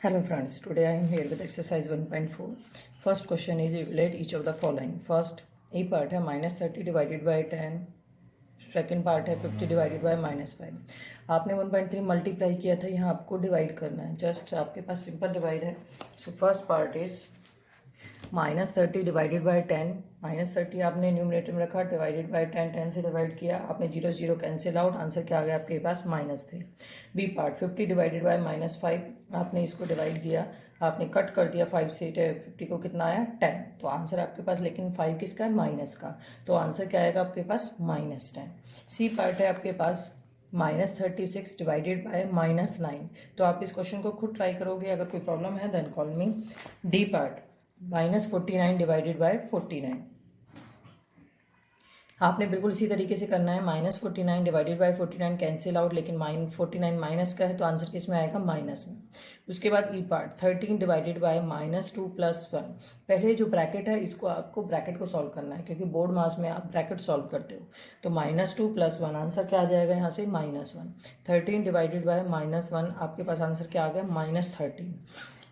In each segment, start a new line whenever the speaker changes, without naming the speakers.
Hello friends, today I am here with exercise 1.4. First question is evaluate each of the following. First, A part है -30 divided by 10. Second part है 50 divided by -5. आपने 1.3 multiply किया था, यहाँ आपको divide करना है. जस्ट आपके पास सिंपल डिवाइड है. So first part is -30 divided by 10. -30 आपने न्यूमरेटर में रखा, डिवाइडेड बाय 10, 10 से डिवाइड किया, आपने 0 0 कैंसिल आउट, आंसर क्या आ गया आपके पास -3. B part 50 divided by -5. आपने इसको डिवाइड किया, आपने कट कर दिया 5 से 50 को, कितना आया 10. तो आंसर आपके पास, लेकिन 5 किसका है, माइनस का, तो आंसर क्या आएगा आपके पास -10. सी पार्ट है आपके पास -36 डिवाइडेड बाय -9. तो आप इस क्वेश्चन को खुद ट्राई करोगे, अगर कोई प्रॉब्लम है then call me. D part -49 divided by 49. आपने बिल्कुल इसी तरीके से करना है. -49 डिवाइडेड बाय 49 कैंसिल आउट, लेकिन 49 माइनस का है, तो आंसर किस में आएगा, माइनस में. उसके बाद ई पार्ट 13 डिवाइडेड बाय -2 + 1. पहले जो ब्रैकेट है, इसको आपको ब्रैकेट को सॉल्व करना है, क्योंकि बोर्ड मास में आप ब्रैकेट सॉल्व करते हो. तो -2 + 1, आंसर क्या आ जाएगा यहाँ से, -1. 13 डिवाइडेड बाय -1, आपके पास आंसर क्या आ गया, -13.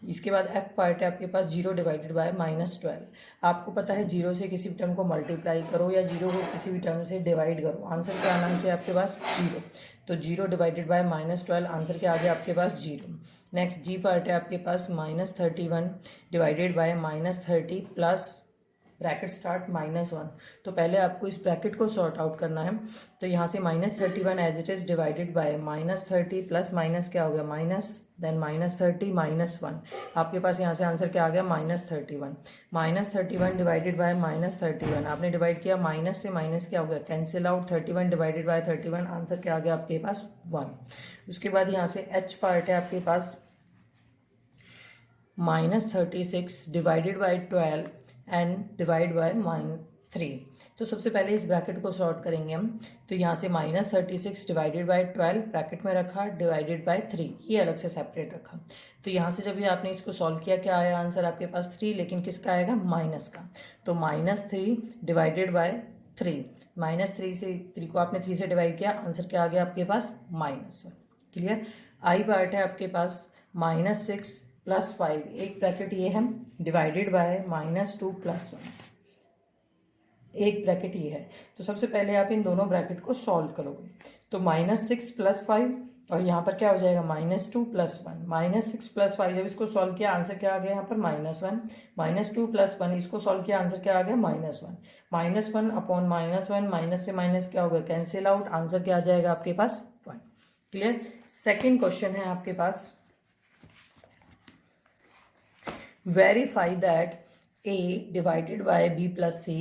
इसके बाद एफ पार्ट है आपके पास 0 डिवाइडेड बाय -12. आपको पता है 0 से किसी भी टर्म को मल्टीप्लाई करो या 0 को किसी भी टर्म से डिवाइड करो, आंसर क्या आना चाहिए आपके पास, 0. तो 0 डिवाइडेड बाय -12, आंसर क्या आ गया आपके पास, 0. नेक्स्ट जी पार्ट है आपके पास -31 divided by -30 plus bracket start -1. तो पहले आपको इस ब्रैकेट को सॉर्ट आउट करना है. तो यहाँ से -31 as it is divided by -30 plus minus क्या हो गया, माइनस, देन -30 -1. आपके पास यहाँ से आंसर क्या आ गया, -31. -31 डिवाइडेड बाय -31, आपने डिवाइड किया, माइनस से माइनस क्या हो गया, cancel out. 31 divided by 31, answer क्या आ गया आपके पास, 1. उसके बाद यहाँ से एच पार्ट है आपके पास -36 divided by 12 and divide by -3. तो सबसे पहले इस ब्रैकेट को सॉर्ट करेंगे हम. तो यहाँ से -36 डिवाइडेड बाय 12 ब्रैकेट में रखा, डिवाइडेड बाय 3, ये अलग से सेपरेट रखा. तो यहाँ से जब भी आपने इसको सॉल्व किया, क्या आया आंसर आपके पास, 3, लेकिन किसका आएगा, माइनस का. तो -3 डिवाइडेड बाय 3, -3 से 3 को आपने 3 से डिवाइड किया, आंसर क्या आ गया आपके पास, -1. क्लियर. आई पार्ट है आपके पास -6 + 5, एक ब्रैकेट ये है, डिवाइडेड बाय -2 + 1, एक ब्रैकेट ये है. तो सबसे पहले आप इन दोनों ब्रैकेट को सॉल्व करोगे. तो -6 + 5, और यहाँ पर क्या हो जाएगा, -2 + 1. -6 + 5 जब इसको सॉल्व किया, आंसर क्या आ गया यहाँ पर, -1. -2 + 1 इसको सॉल्व किया, आंसर क्या आ गया, -1. -1 अपॉन -1, माइनस से माइनस क्या हो गया, कैंसिल आउट, आंसर क्या आ जाएगा आपके पास, 1. क्लियर. सेकेंड क्वेश्चन है आपके पास, verify that a divided by b plus c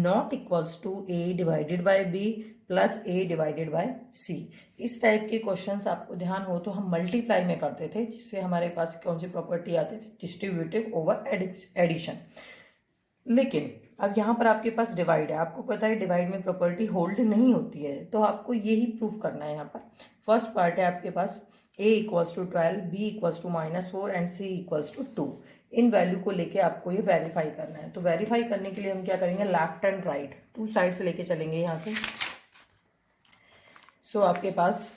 not equals to a divided by b plus a divided by c. इस टाइप के क्वेश्चंस आपको ध्यान हो तो हम मल्टीप्लाई में करते थे, जिससे हमारे पास कौन सी प्रॉपर्टी आती थी, डिस्ट्रीब्यूटिव ओवर एडिशन. लेकिन अब यहाँ पर आपके पास डिवाइड है, आपको पता है डिवाइड में प्रॉपर्टी होल्ड नहीं होती है, तो आपको यही प्रूफ करना है. यहाँ पर फर्स्ट पार्ट है आपके पास a = 12, b = -4 and c = 2. In value को लेके आपको ये वेरीफाई करना है. तो वेरीफाई करने के लिए हम क्या करेंगे, लेफ्ट एंड राइट 2 साइड से लेके चलेंगे यहाँ से. सो आपके पास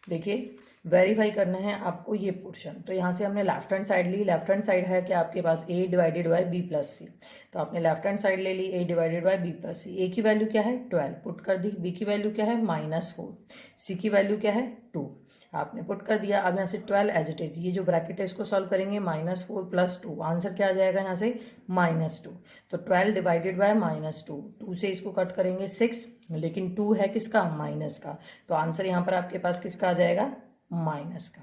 देखिए, वेरीफाई करना है आपको ये पोर्शन. तो यहाँ से हमने लेफ्ट हैंड साइड ली. लेफ्ट हैंड साइड है कि आपके पास a divided by b + c. तो आपने लेफ्ट हैंड साइड ले ली, a divided by b + c. a की वैल्यू क्या है, 12, पुट कर दी. b की वैल्यू क्या है, -4. c की वैल्यू क्या है, 2, आपने पुट कर दिया. अब यहाँ से 12 एज इट इज, ये जो ब्रैकेट है इसको सॉल्व करेंगे, -4 + 2, आंसर क्या आ जाएगा यहाँ से, -2. तो 12 डिवाइडेड बाय -2, 2 से इसको कट करेंगे 6, लेकिन 2 है किसका, माइनस का. तो आंसर यहाँ पर आपके पास किसका आ जाएगा, माइनस का.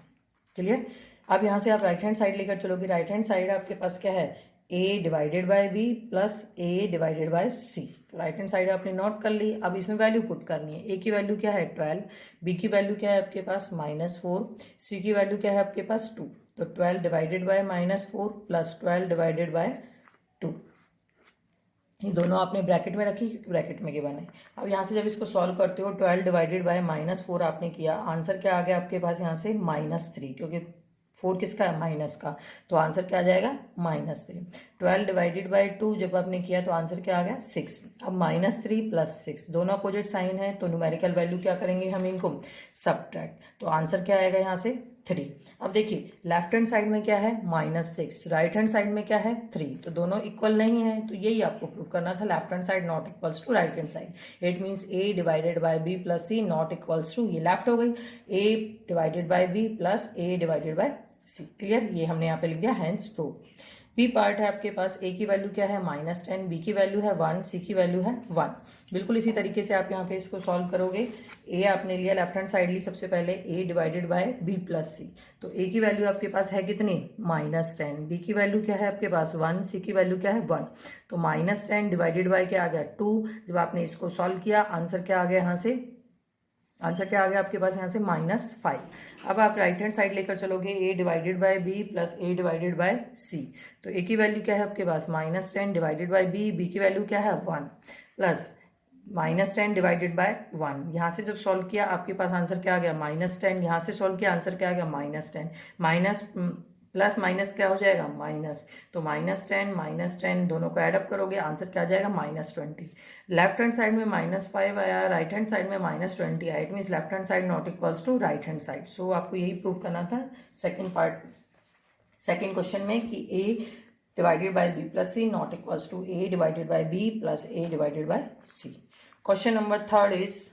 क्लियर. अब यहाँ से आप राइट हैंड साइड लेकर चलोगे. राइट हैंड साइड आपके पास क्या है, a divided by b plus a divided by c. तो राइट हैंड साइड आपने नोट कर ली. अब इसमें वैल्यू पुट करनी है. a की वैल्यू क्या है, 12, b की वैल्यू क्या है आपके पास, -4, c की वैल्यू क्या है आपके पास, 2. तो 12 divided by -4 plus 12 divided by 2, ये दोनों आपने ब्रैकेट में रखी, क्योंकि ब्रैकेट में गिवन है. अब यहाँ से जब इसको सॉल्व करते हो, 12 डिवाइडेड बाय -4 आपने किया, आंसर क्या आ गया आपके पास यहाँ से, -3, क्योंकि 4 किसका है, माइनस का. तो आंसर क्या आ जाएगा, -3. 12 डिवाइडेड बाय 2 जब आपने किया, तो आंसर क्या आ गया, 6. अब -3 + 6 दोनों अपोजिट साइन है, तो न्यूमेरिकल वैल्यू क्या करेंगे हम, इनको सब्ट्रैक्ट. तो आंसर क्या आएगा यहाँ से, 3। अब देखिए लेफ्ट हैंड साइड में क्या है -6, राइट हैंड साइड में क्या है 3, तो दोनों इक्वल नहीं है, तो यही आपको प्रूव करना था, left hand side not equals to right hand side. It means a divided by b plus c not equals to, ये लेफ्ट हो गई, a divided by b plus a divided by c। Clear, ये हमने यहाँ पे लिख दिया hence prove. B part है आपके पास, ए की वैल्यू क्या है -10, बी की वैल्यू है 1, सी की वैल्यू है 1। बिल्कुल इसी तरीके से आप यहाँ पे इसको सॉल्व करोगे। ए आपने लिया, लेफ्ट हैंड साइड ली सबसे पहले, ए डिवाइडेड बाय बी प्लस सी, तो ए की वैल्यू आपके पास है कितनी -10, बी की वैल्यू क्या है आपके पास 1, सी की वैल्यू क्या है 1, तो -10 डिवाइडेड बाय क्या आ गया 2। जब आपने इसको सॉल्व किया आंसर क्या आ गया यहाँ से, आंसर क्या आ गया आपके पास यहाँ से -5। अब आप राइट हैंड साइड लेकर चलोगे, a divided by b plus a divided by c, तो a की वैल्यू क्या है आपके पास -10 डिवाइडेड बाय b की वैल्यू क्या है 1 प्लस -10 डिवाइडेड बाय 1। यहाँ से जब सॉल्व किया आपके पास आंसर क्या आ गया -10, यहाँ से सॉल्व किया आंसर क्या आ गया -10, माइनस प्लस माइनस क्या हो जाएगा माइनस, तो -10 दोनों को ऐड अप करोगे आंसर क्या आ जाएगा -20। लेफ्ट हैंड साइड में -5 आया, राइट हैंड साइड में -20 आया, it means left hand side not equals to right hand side. So आपको यही प्रूव करना था सेकंड पार्ट, सेकंड क्वेश्चन में कि a divided by b plus c not equals to a divided by b plus a divided by c। Question number third is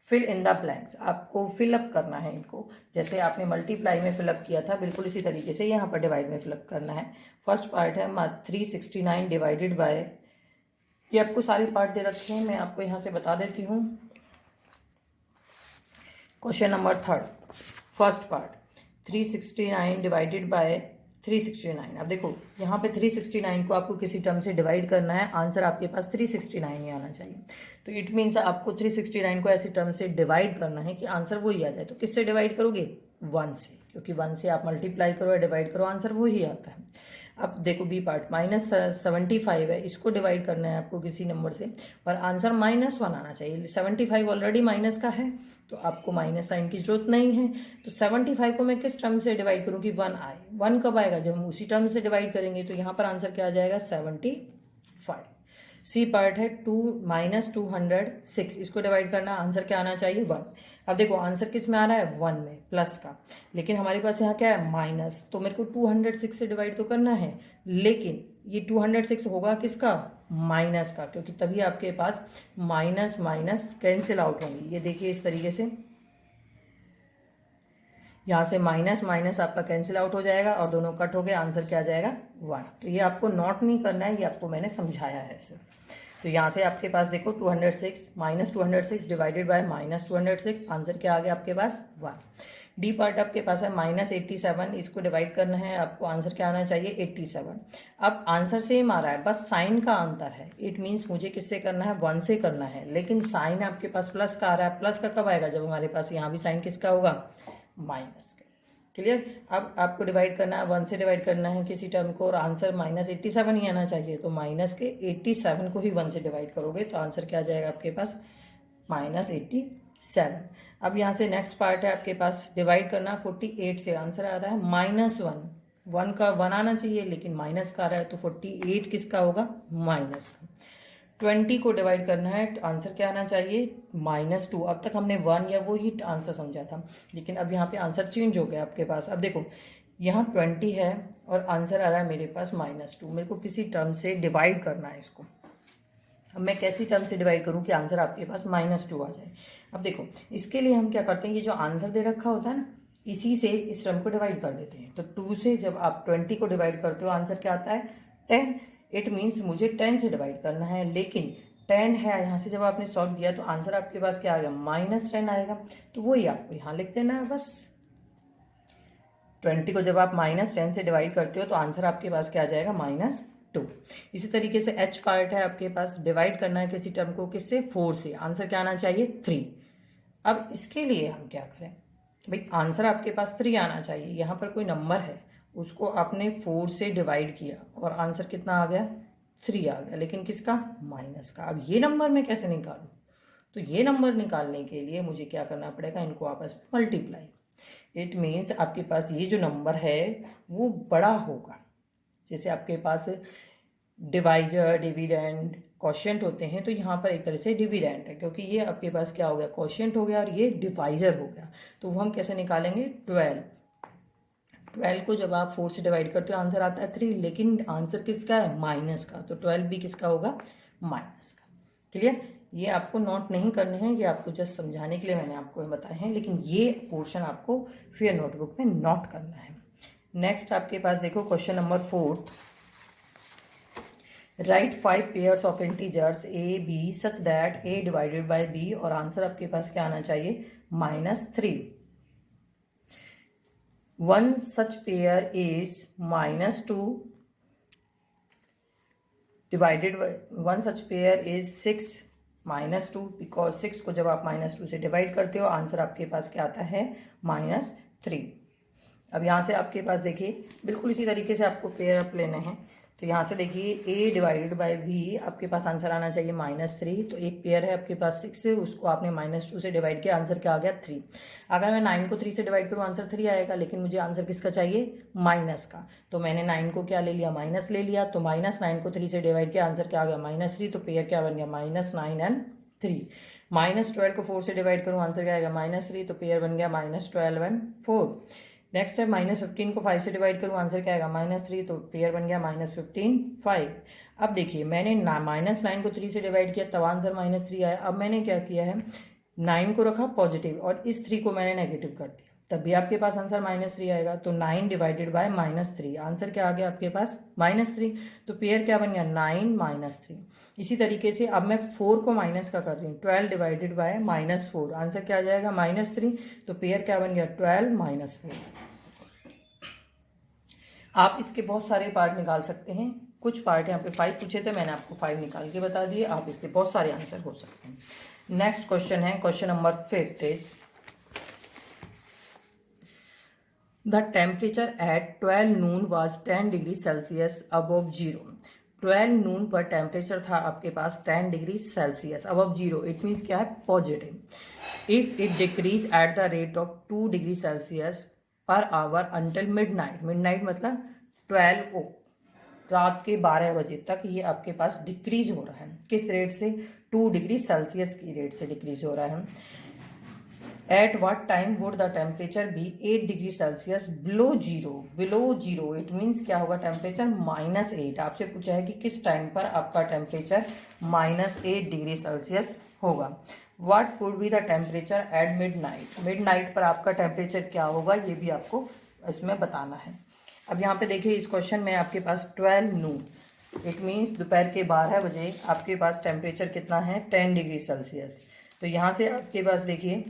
fill in the blanks. आपको fill up करना है इनको, जैसे आपने multiply में fill up किया था बिल्कुल इसी तरीके से यहाँ पर डिवाइड में फिलअप करना है। फर्स्ट पार्ट है 369 डिवाइडेड बाय, ये आपको सारे पार्ट दे रखे हैं, मैं आपको यहाँ से बता देती हूँ। Question number third, first part 369 divided by 369। अब देखो यहाँ पे 369 को आपको किसी टर्म से डिवाइड करना है, आंसर आपके पास 369 ही आना चाहिए, तो इट मीन्स आपको 369 को ऐसी टर्म से डिवाइड करना है कि आंसर वही आ जाए। तो किससे डिवाइड करोगे 1 से, क्योंकि 1 से आप मल्टीप्लाई करो या डिवाइड करो आंसर वही आता है। अब देखो बी पार्ट -75 है, इसको डिवाइड करना है आपको किसी नंबर से और आंसर -1 आना चाहिए। 75 ऑलरेडी माइनस का है तो आपको माइनस साइन की जरूरत नहीं है, तो 75 को मैं किस टर्म से डिवाइड करूँ कि 1 आए। 1 कब आएगा जब हम उसी टर्म से डिवाइड करेंगे, तो यहाँ पर आंसर क्या आ जाएगा 75। सी पार्ट है -206, इसको डिवाइड करना, आंसर क्या आना चाहिए 1। अब देखो आंसर किस में आ रहा है 1 में प्लस का, लेकिन हमारे पास यहाँ क्या है माइनस, तो मेरे को 206 से डिवाइड तो करना है, लेकिन ये 206 होगा किसका माइनस का, क्योंकि तभी आपके पास माइनस माइनस कैंसिल आउट होंगी। ये देखिए इस तरीके से यहाँ से माइनस माइनस आपका कैंसिल आउट हो जाएगा और दोनों कट हो गए, आंसर क्या आ जाएगा 1। तो ये आपको नोट नहीं करना है, ये आपको मैंने समझाया है सिर्फ। तो यहाँ से आपके पास देखो 206 -206 डिवाइडेड बाय -206, आंसर क्या आ गया आपके पास 1। डी पार्ट आपके पास है -87, इसको डिवाइड करना है आपको, आंसर क्या आना चाहिए 87। अब आंसर सेम आ रहा है, बस साइन का अंतर है। इट मीन्स मुझे किससे करना है 1 से करना है, लेकिन साइन आपके पास प्लस का आ रहा है। प्लस का कब आएगा जब हमारे पास यहाँ भी साइन किसका होगा माइनस का। क्लियर। अब आपको डिवाइड करना है 1 से डिवाइड करना है किसी टर्म को और आंसर -87 ही आना चाहिए, तो माइनस के 87 को ही 1 से डिवाइड करोगे तो आंसर क्या आ जाएगा आपके पास -87। अब यहाँ से नेक्स्ट पार्ट है आपके पास डिवाइड करना 48 से, आंसर आ रहा है -1। 1 का 1 आना चाहिए लेकिन माइनस का आ रहा है, तो 48 किसका होगा माइनस का। 20 को डिवाइड करना है, आंसर क्या आना चाहिए -2। अब तक हमने 1 या वो ही आंसर समझा था, लेकिन अब यहाँ पे आंसर चेंज हो गया आपके पास। अब देखो यहाँ 20 है और आंसर आ रहा है मेरे पास -2, मेरे को किसी टर्म से डिवाइड करना है इसको। अब मैं कैसी टर्म से डिवाइड करूँ कि आंसर आपके पास -2 आ जाए। अब देखो इसके लिए हम क्या करते हैं, ये जो आंसर दे रखा होता है ना, इसी से इस टर्म को डिवाइड कर देते हैं। तो 2 से जब आप 20 को डिवाइड करते हो आंसर क्या आता है 10। इट मीन्स मुझे 10 से डिवाइड करना है, लेकिन 10 है, यहाँ से जब आपने सॉल्व किया तो आंसर आपके पास क्या आ गया -10 आएगा, तो वही आपको यहाँ लिख देना है बस। 20 को जब आप -10 से डिवाइड करते हो तो आंसर आपके पास क्या आ जाएगा -2। इसी तरीके से एच पार्ट है आपके पास, डिवाइड करना है किसी टर्म को किससे 4 से, आंसर क्या आना चाहिए 3। अब इसके लिए हम क्या करें भाई, आंसर आपके पास 3 आना चाहिए, यहाँ पर कोई नंबर है उसको आपने 4 से डिवाइड किया और आंसर कितना आ गया 3 आ गया, लेकिन किसका माइनस का। अब ये नंबर मैं कैसे निकालूं, तो ये नंबर निकालने के लिए मुझे क्या करना पड़ेगा, इनको आपस में मल्टीप्लाई। इट मीन्स आपके पास ये जो नंबर है वो बड़ा होगा, जैसे आपके पास डिवाइजर, डिविडेंड, क्वोशिएंट होते हैं, तो यहाँ पर एक तरह से डिविडेंड है, क्योंकि ये आपके पास क्या हो गया, क्वोशिएंट हो गया और ये डिवाइजर हो गया। तो वो हम कैसे निकालेंगे, 12 को जब आप 4 से डिवाइड करते हो आंसर आता है 3, लेकिन आंसर किसका है, माइनस का, तो 12 भी किसका होगा, माइनस का। क्लियर। ये आपको नोट नहीं करने हैं, ये आपको जस्ट समझाने के लिए मैंने आपको बताए हैं, लेकिन ये पोर्शन आपको फिर नोटबुक में नोट करना है। नेक्स्ट आपके पास देखो question number 4, write 5 pairs of integers A B such that A divided by B, और आंसर आपके पास क्या आना चाहिए, -3। One such pair is -2 divided, one such pair is 6 -2, because 6 को जब आप -2 से डिवाइड करते हो आंसर आपके पास क्या आता है, -3। अब यहाँ से आपके पास देखिए बिल्कुल इसी तरीके से आपको पेयर अप लेने हैं, तो यहाँ से देखिए a डिवाइडेड बाय b, आपके पास आंसर आना चाहिए -3। तो एक पेयर है आपके पास 6 से, उसको आपने -2 से डिवाइड किया, आंसर क्या आ गया, 3। अगर मैं 9 को 3 से डिवाइड करूँ आंसर 3 आएगा, लेकिन मुझे आंसर किसका चाहिए, माइनस का। तो मैंने 9 को क्या ले लिया, माइनस ले लिया, तो -9 को 3 से डिवाइड किया, आंसर क्या आ गया, -3। तो पेयर क्या बन गया, -9 एंड 3। -12 को 4 से डिवाइड करूँ आंसर क्या आएगा, -3। तो पेयर बन गया -12 एंड 4। नेक्स्ट है -15 को 5 से डिवाइड करूँ आंसर क्या आएगा, -3। तो पेयर बन गया -15 5। अब देखिए मैंने -9 को 3 से डिवाइड किया तब आंसर -3 आया। अब मैंने क्या किया है, 9 को रखा पॉजिटिव और इस 3 को मैंने नेगेटिव कर दिया, तब भी आपके पास आंसर -3 आएगा। तो 9 डिवाइडेड बाय -3, आंसर क्या आ गया आपके पास, -3। तो पेयर क्या बन गया, 9 -3। इसी तरीके से अब मैं 4 को माइनस का कर रही हूँ, 12 डिवाइडेड बाय -4, आंसर क्या आ जाएगा, -3। तो पेयर क्या बन गया, 12 -4। आप इसके बहुत सारे पार्ट निकाल सकते हैं, कुछ पार्ट यहाँ पे 5 पूछे थे, मैंने आपको 5 निकाल के बता दिए, आप इसके बहुत सारे आंसर हो सकते हैं। नेक्स्ट क्वेश्चन है question number 5 is the temperature at 12 Noon was 10 degree Celsius above 0। 12 नून पर टेम्परेचर था आपके पास 10 degree Celsius above 0, it means क्या है, positive. If it decrease at the rate of 2 degree Celsius per hour until midnight, midnight मतलब 12 रात के 12 बजे तक ये आपके पास डिक्रीज हो रहा है, किस रेट से, 2 डिग्री सेल्सियस की रेट से डिक्रीज हो रहा है। At what time would the temperature be 8 degree Celsius below zero, below zero it means क्या होगा, टेम्परेचर -8। आपसे पूछा है कि किस टाइम पर आपका टेम्परेचर -8 डिग्री सेल्सियस होगा। What would be the temperature at midnight, midnight पर आपका टेम्परेचर क्या होगा, ये भी आपको इसमें बताना है। अब यहाँ पे देखिए इस क्वेश्चन में आपके पास 12 नून, इट मीन्स दोपहर के 12 बजे आपके पास टेम्परेचर कितना है, 10 डिग्री सेल्सियस। तो यहाँ से आपके पास देखिए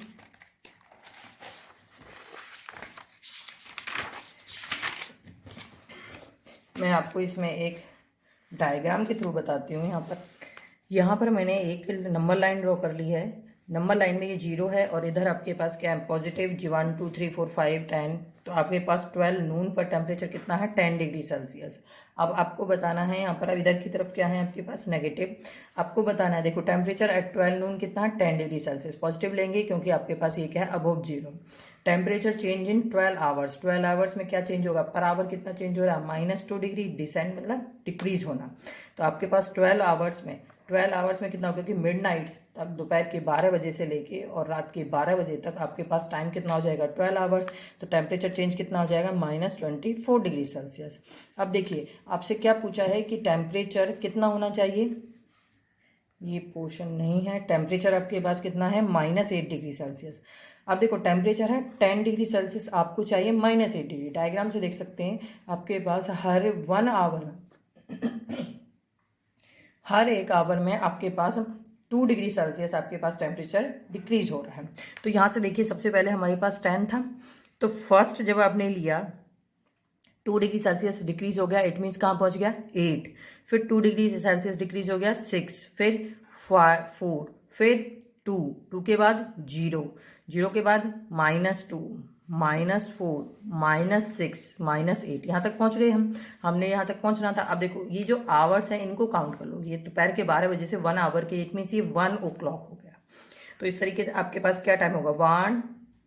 मैं आपको इसमें एक डायग्राम के थ्रू बताती हूँ। यहाँ पर मैंने एक नंबर लाइन ड्रॉ कर ली है, नंबर लाइन में ये 0 है और इधर आपके पास क्या है, पॉजिटिव 1 2 3 4 5 10। तो आपके पास 12 नून पर टेम्परेचर कितना है, 10 डिग्री सेल्सियस। अब आपको बताना है यहाँ पर, अब इधर की तरफ क्या है आपके पास, नेगेटिव। आपको बताना है, देखो टेम्परेचर एट 12 नून कितना है, 10 डिग्री सेल्सियस, पॉजिटिव लेंगे क्योंकि आपके पास ये क्या है, above 0। Temperature change in 12 hours, 12 hours में क्या चेंज होगा, पर आवर कितना चेंज हो रहा है, -2 डिग्री, डिसेंड मतलब डिक्रीज होना। तो आपके पास 12 आवर्स में कितना होगा, क्योंकि मिडनाइट तक दोपहर के 12 बजे से लेके और रात के 12 बजे तक आपके पास टाइम कितना हो जाएगा, 12 आवर्स। तो टेम्परेचर चेंज कितना हो जाएगा, -24 डिग्री सेल्सियस। अब देखिए आपसे क्या पूछा है कि टेम्परेचर कितना होना चाहिए, ये पोर्शन नहीं है, टेम्परेचर आपके पास कितना है, -8 डिग्री सेल्सियस। अब देखो टेम्परेचर है 10 डिग्री सेल्सियस, आपको चाहिए -8 डिग्री। डायग्राम से देख सकते हैं आपके पास हर 1 आवर हर 1 आवर में आपके पास 2 डिग्री सेल्सियस आपके पास टेम्परेचर डिक्रीज हो रहा है। तो यहाँ से देखिए सबसे पहले हमारे पास 10 था, तो फर्स्ट जब आपने लिया 2 डिग्री सेल्सियस डिक्रीज हो गया, इट मीन्स कहाँ पहुँच गया, 8। फिर 2 डिग्री सेल्सियस डिक्रीज हो गया 6, फिर 4, फिर 2 के बाद 0, 0 के बाद -2, -4, -6, -8, यहाँ तक पहुँच गए हमने यहाँ तक पहुँचना था। अब देखो ये जो आवर्स हैं इनको काउंट कर लो, ये दोपहर के 12 बजे से 1 आवर के, इट मीन्स ये 1 o'clock हो गया। तो इस तरीके से आपके पास क्या टाइम होगा, 1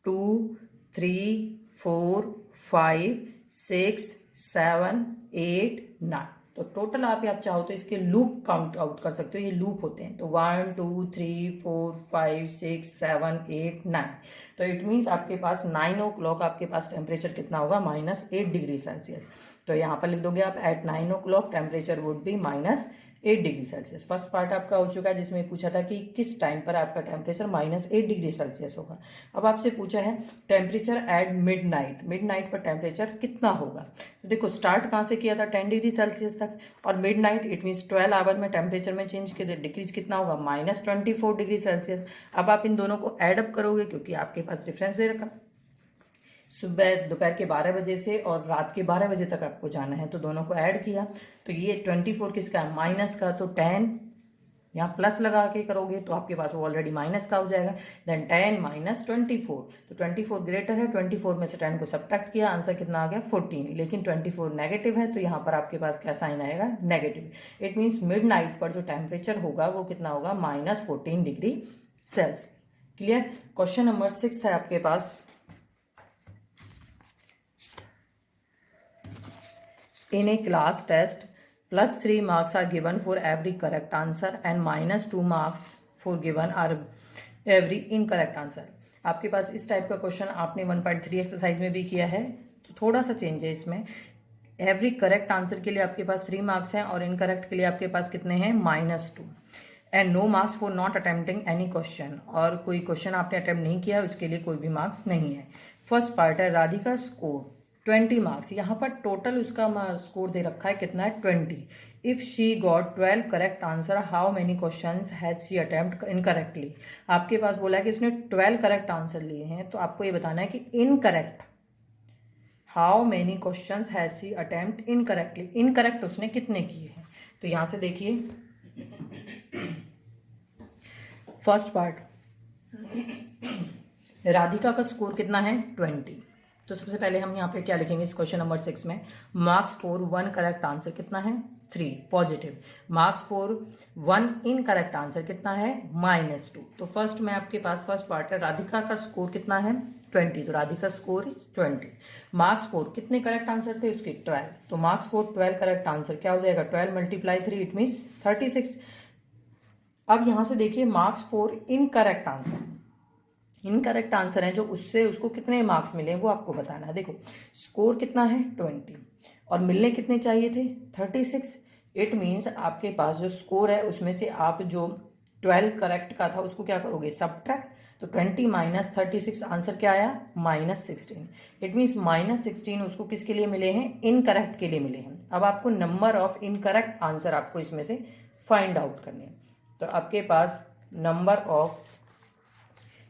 2 3 4 5 6 7 8 9, तो टोटल आप चाहो तो इसके लूप काउंट आउट कर सकते हो, ये लूप होते हैं। तो 1 2 3 4 5 6 7 8 9, तो इट मीन्स आपके पास 9 ओ क्लॉक आपके पास टेम्परेचर कितना होगा, -8 डिग्री सेल्सियस। तो यहाँ पर लिख दोगे आप at 9 o'clock temperature would be -8 degree Celsius. First part आपका हो चुका है जिसमें पूछा था कि किस टाइम पर आपका टेम्परेचर -8 डिग्री सेल्सियस होगा। अब आपसे पूछा है टेम्परेचर एट मिड नाइट पर टेम्परेचर कितना होगा। तो देखो स्टार्ट कहाँ से किया था, 10 डिग्री सेल्सियस तक, और midnight it means 12 hour में टेम्परेचर में चेंज किया, डिक्रीज कितना होगा, -24 डिग्री सेल्सियस। अब आप इन दोनों को एड अप करोगे क्योंकि आपके पास डिफरेंस दे रखा, सुबह दोपहर के 12 बजे से और रात के 12 बजे तक आपको जाना है, तो दोनों को ऐड किया तो ये 24 किसका है, माइनस का, तो 10 यहाँ प्लस लगा के करोगे तो आपके पास वो ऑलरेडी माइनस का हो जाएगा। देन 10 - 24, तो 24 ग्रेटर है, 24 में से 10 को सब्ट्रैक्ट किया, आंसर कितना आ गया 14। लेकिन 24 नेगेटिव है तो यहाँ पर आपके पास क्या साइन आएगा, negative. It means mid night पर जो टेम्परेचर होगा वो कितना होगा, -14 degree Celsius. Clear. Question number 6 है आपके पास। In a class test, +3 marks are given for every correct answer and -2 marks for given are every incorrect answer. आपके पास इस टाइप का क्वेश्चन आपने 1.3 एक्सरसाइज में भी किया है, तो थोड़ा सा चेंज है इसमें। एवरी करेक्ट आंसर के लिए आपके पास 3 मार्क्स हैं और इनकरेक्ट के लिए आपके पास कितने हैं, -2, and no marks for not attempting any question, और कोई क्वेश्चन आपने अटेम्प्ट नहीं किया उसके लिए कोई भी मार्क्स नहीं है। फर्स्ट पार्ट है राधिका स्कोर 20 मार्क्स, यहाँ पर टोटल उसका स्कोर दे रखा है कितना है, 20। If she got 12 correct answer, how many questions has she attempt incorrectly. आपके पास बोला है कि उसने 12 करेक्ट आंसर लिए हैं, तो आपको ये बताना है कि incorrect, how many questions has she attempt incorrectly, incorrect उसने कितने किए हैं। तो यहां से देखिए फर्स्ट पार्ट, राधिका का स्कोर कितना है, 20। तो सबसे पहले हम यहाँ पे क्या लिखेंगे इस क्वेश्चन नंबर 6 में, मार्क्स फॉर 1 करेक्ट आंसर कितना है, 3 positive, marks for 1 incorrect answer कितना है, -2। तो फर्स्ट में आपके पास फर्स्ट पार्ट है राधिका का स्कोर कितना है, 20, तो Radhika score is 20। Marks for कितने करेक्ट आंसर थे उसके, 12, तो मार्क्स फॉर 12 करेक्ट आंसर क्या हो जाएगा, 12 × 3 इट मीन्स 36। अब यहां से देखिए marks for incorrect answer, incorrect answer है जो उससे उसको कितने मार्क्स मिले वो आपको बताना है। देखो स्कोर कितना है 20 और मिलने कितने चाहिए थे 36। इट मीन्स आपके पास जो स्कोर है उसमें से आप जो 12 करेक्ट का था उसको क्या करोगे, सब्ट्रैक्ट। तो 20 - 36 आंसर क्या आया, -16। इट मीन्स -16 उसको किसके लिए मिले हैं, इनकरेक्ट के लिए मिले हैं। अब आपको नंबर ऑफ इनकरेक्ट आंसर आपको इसमें से फाइंड आउट करने हैं। तो आपके पास नंबर ऑफ,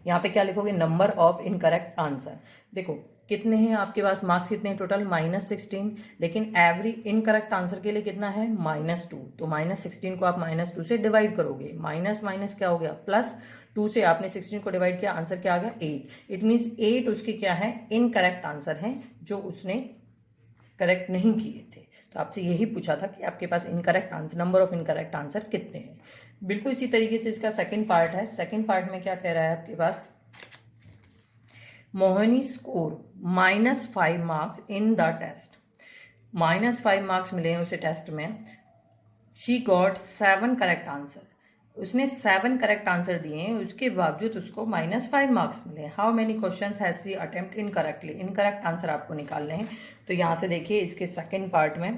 यहाँ पे क्या लिखोगे, नंबर ऑफ इनकरेक्ट आंसर। देखो कितने हैं आपके पास मार्क्स, कितने हैं टोटल, -16, लेकिन एवरी इनकरेक्ट आंसर के लिए कितना है, -2। तो -16 को आप -2 से डिवाइड करोगे, माइनस माइनस क्या हो गया, +2 से आपने 16 को डिवाइड किया, आंसर क्या आ गया, 8। इट मीन्स 8 उसके क्या है, इनकरेक्ट आंसर है जो उसने करेक्ट नहीं किए थे। तो आपसे यही पूछा था कि आपके पास incorrect answer, number of incorrect answer कितने हैं। बिल्कुल इसी तरीके से इसका सेकंड पार्ट है। सेकंड पार्ट में क्या कह रहा है आपके पास, Mohini score -5 marks in the test, -5 marks मिले हैं उसे टेस्ट में। शी गॉट 7 करेक्ट आंसर, उसने 7 करेक्ट आंसर दिए हैं, उसके बावजूद उसको -5 मार्क्स मिले। How many questions has she attempt incorrectly, incorrect answer आपको निकालने हैं। तो यहाँ से देखिए इसके सेकंड पार्ट में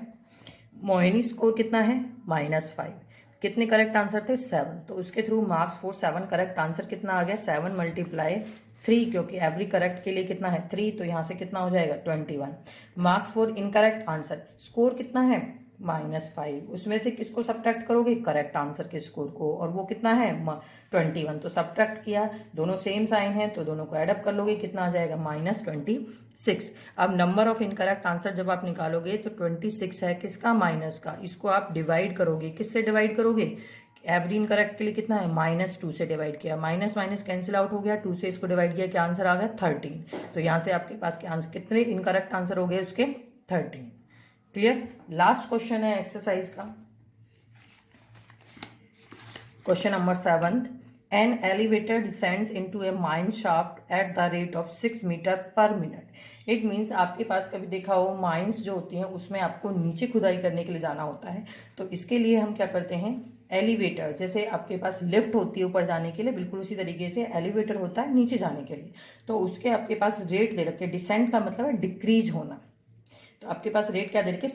मोहिनी स्कोर कितना है, -5, कितने करेक्ट आंसर थे, 7। तो उसके through marks for 7 correct answer कितना आ गया, 7 × 3, क्योंकि एवरी करेक्ट के लिए कितना है 3, तो यहाँ से कितना हो जाएगा 21। Marks for incorrect answer, score कितना है -5, उसमें से किसको सब्ट्रैक्ट करोगे, करेक्ट आंसर के स्कोर को, और वो कितना है 21। तो सब्ट्रैक्ट किया, दोनों सेम साइन है तो दोनों को एडअप कर लोगे, कितना आ जाएगा -26। अब नंबर ऑफ इनकरेक्ट आंसर जब आप निकालोगे तो 26 है किसका, माइनस का, इसको आप डिवाइड करोगे, किससे डिवाइड करोगे, एवरी इनकरेक्ट के लिए कितना है, -2 से डिवाइड किया, माइनस माइनस कैंसिल आउट हो गया, 2 से इसको डिवाइड किया, क्या आंसर आ गया 13। तो यहाँ से आपके पास क्या आंसर, कितने इनकरेक्ट आंसर हो गए उसके 13। क्लियर। लास्ट क्वेश्चन है एक्सरसाइज का, question number 7। An elevator descends into a mine shaft at the rate of 6 metre per minute. It means आपके पास कभी देखा हो माइंस जो होती हैं उसमें आपको नीचे खुदाई करने के लिए जाना होता है, तो इसके लिए हम क्या करते हैं, एलिवेटर, जैसे आपके पास लिफ्ट होती है ऊपर जाने के लिए, बिल्कुल उसी तरीके से एलिवेटर होता है नीचे जाने के लिए। तो उसके आपके पास रेट दे रखे, डिसेंट का मतलब है डिक्रीज होना। तो आपके पास रेट क्या दे रखे,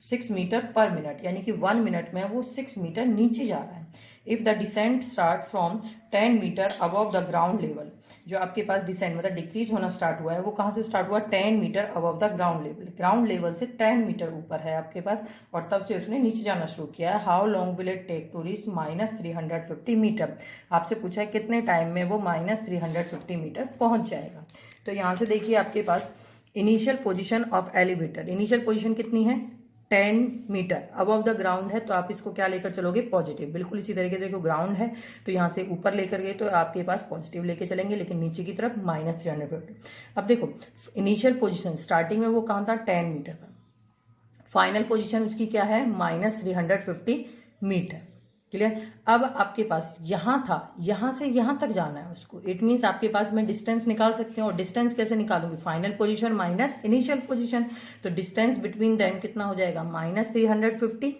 6 मीटर पर मिनट, यानी कि 1 मिनट में वो 6 मीटर नीचे जा रहा है। If the descent start from 10 metre above the ground level, जो आपके पास डिसेंट मतलब डिक्रीज होना स्टार्ट हुआ है वो कहाँ से स्टार्ट हुआ, 10 metre above the ground level, ground level से 10 मीटर ऊपर है आपके पास, और तब से उसने नीचे जाना शुरू किया है। How long will it take to reach -350 metre, आपसे पूछा है कितने टाइम में वो -350 मीटर पहुंच जाएगा। तो यहाँ से देखिए आपके पास initial position of elevator, initial position कितनी है, 10 मीटर अबव द ग्राउंड है, तो आप इसको क्या लेकर चलोगे, पॉजिटिव। बिल्कुल इसी तरीके से देखो ग्राउंड है तो यहाँ से ऊपर लेकर गए तो आपके पास पॉजिटिव लेके चलेंगे, लेकिन नीचे की तरफ -350। अब देखो इनिशियल पोजीशन स्टार्टिंग में वो कहाँ था, 10 मीटर पर, फाइनल पोजीशन उसकी क्या है, -350 मीटर। क्लियर। अब आपके पास यहाँ था, यहाँ से यहाँ तक जाना है उसको, इट मीन्स आपके पास मैं डिस्टेंस निकाल सकती हूँ, और डिस्टेंस कैसे निकालूंगी, final position minus initial position, तो डिस्टेंस बिटवीन देम कितना हो जाएगा, -350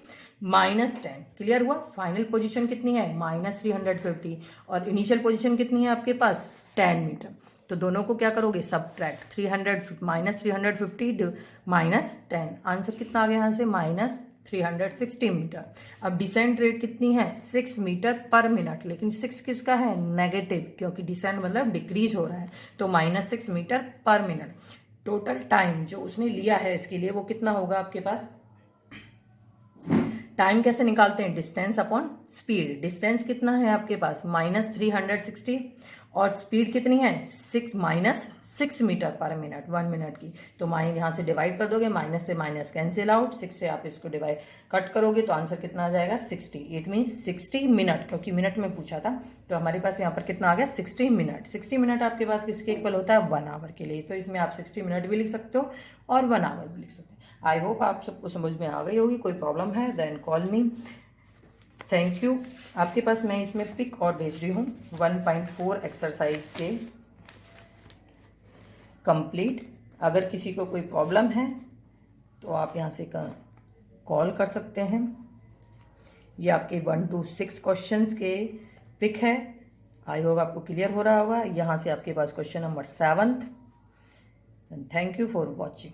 -10। क्लियर हुआ। फाइनल पोजीशन कितनी है, -350, और इनिशियल पोजीशन कितनी है आपके पास, 10 मीटर। तो दोनों को क्या करोगे, सब्ट्रैक्ट, 300 -350 -10, आंसर कितना आ गया यहाँ से, -360 मीटर। अब डिसेंट रेट कितनी है, 6 मीटर पर मिनट, लेकिन 6 किसका है, नेगेटिव, क्योंकि डिसेंट मतलब डिक्रीज हो रहा है, तो -6 metre per minute. Total time जो उसने लिया है इसके लिए वो कितना होगा आपके पास, टाइम कैसे निकालते हैं, डिस्टेंस अपॉन स्पीड। डिस्टेंस कितना है आपके पास, -360, और स्पीड कितनी है, -6 मीटर पर मिनट, 1 मिनट की। तो यहाँ से डिवाइड कर दोगे, माइनस से माइनस कैंसिल आउट, 6 से आप इसको डिवाइड कट करोगे तो आंसर कितना आ जाएगा, 60। इट मीन्स 60 मिनट, क्योंकि मिनट में पूछा था, तो हमारे पास यहाँ पर कितना आ गया, 60 मिनट। 60 मिनट आपके पास किसके इक्वल होता है, 1 आवर के लिए। तो इसमें आप 60 मिनट भी लिख सकते हो और 1 आवर भी लिख सकते हो। आई होप आप सबको समझ में आ गई होगी। कोई प्रॉब्लम है then call me. Thank you. आपके पास मैं इसमें पिक और भेज रही हूँ 1.4 एक्सरसाइज के कंप्लीट। अगर किसी को कोई प्रॉब्लम है तो आप यहाँ से कॉल कर सकते हैं। ये आपके 1 to 6 क्वेश्चंस के पिक है। आई होप आपको क्लियर हो रहा होगा। यहाँ से आपके पास question number 7th। Thank you for watching.